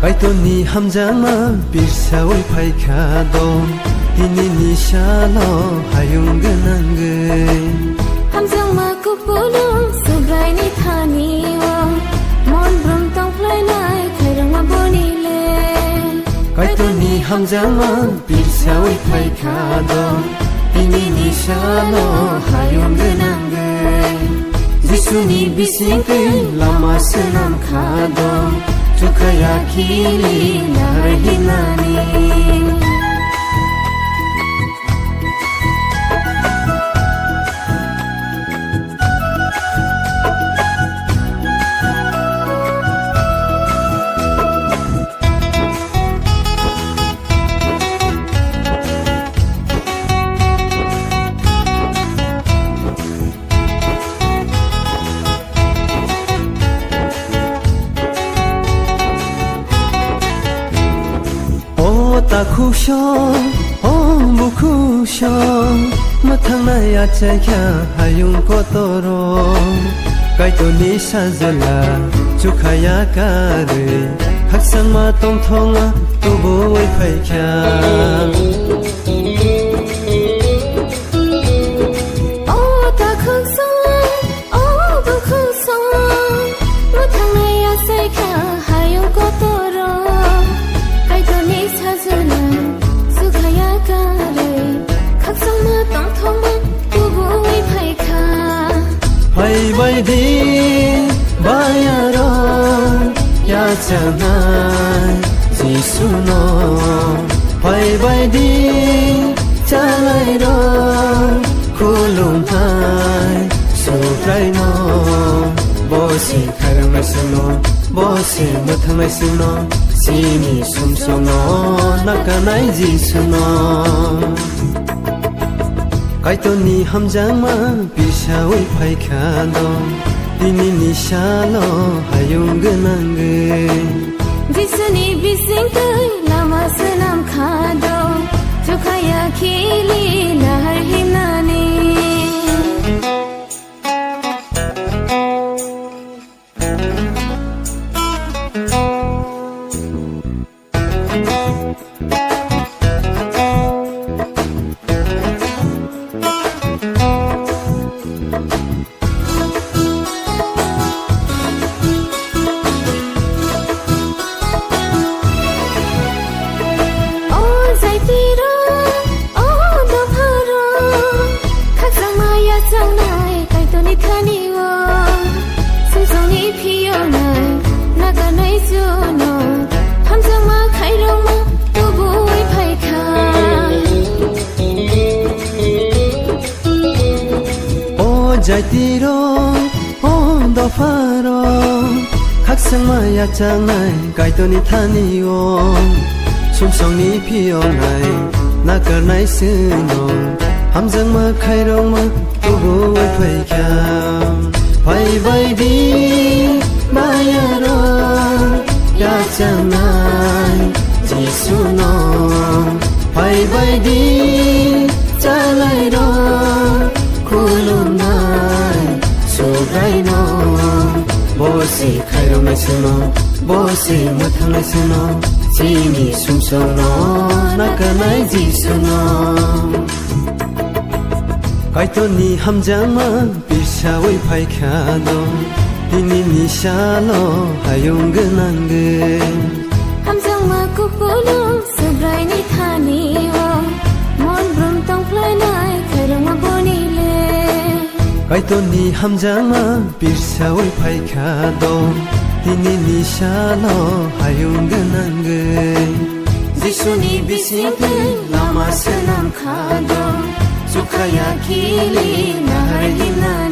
Kaitoni hamjama birsawai phaikado Dini nishalo hayung ganangge Hamjama kupulu subrai ni thani o Mon brum tong plai nai khairang ma boni le Kaitoni hamjama birsawai phaikado Dini nishalo hayung ganangge Jisuni bisingke lama senam khado Tukaya kili narahinani Ta khusho, bu khusho, mathang na ya chaya hayung kotoro, kaitoni sajala chukhaya kare, haksang ma tong thonga tubo wai phaikya. Baidi bayaro ya janai jisuno baidi jalai ro kulum hai subrai no bosi kharang suno bosi mathang suno sini sumsono nakanai jisuno Kaitoni hamjama birsawai phaikado Dini nishalo hayung ganangge Jisuni bisingke lama senam khado Tukaya kili narahinani Jaitiro on the faro Haksang maya changai kaitoni thani o Sumsong ni pionai nakarnai suno Hamjang ma khairong ma tubu wai phaikya Pai baidi bayaro ya changai jisuno Pai baidi jalai ro kulum nai subrai no bosi khairong suno bosi mathang suno sini sumsono nakanai jisuno Kaitoni hamjama birsawai phaikado Dini nishalo hayung ganangge Hamjama kupulu subrai ni thani o Mon brum tong plai nai khairang ma boni le Kaitoni hamjama birsawai phaikado Dini nishalo hayung ganangge Jisuni bisingke lama senam khado Tukaya kili narahinani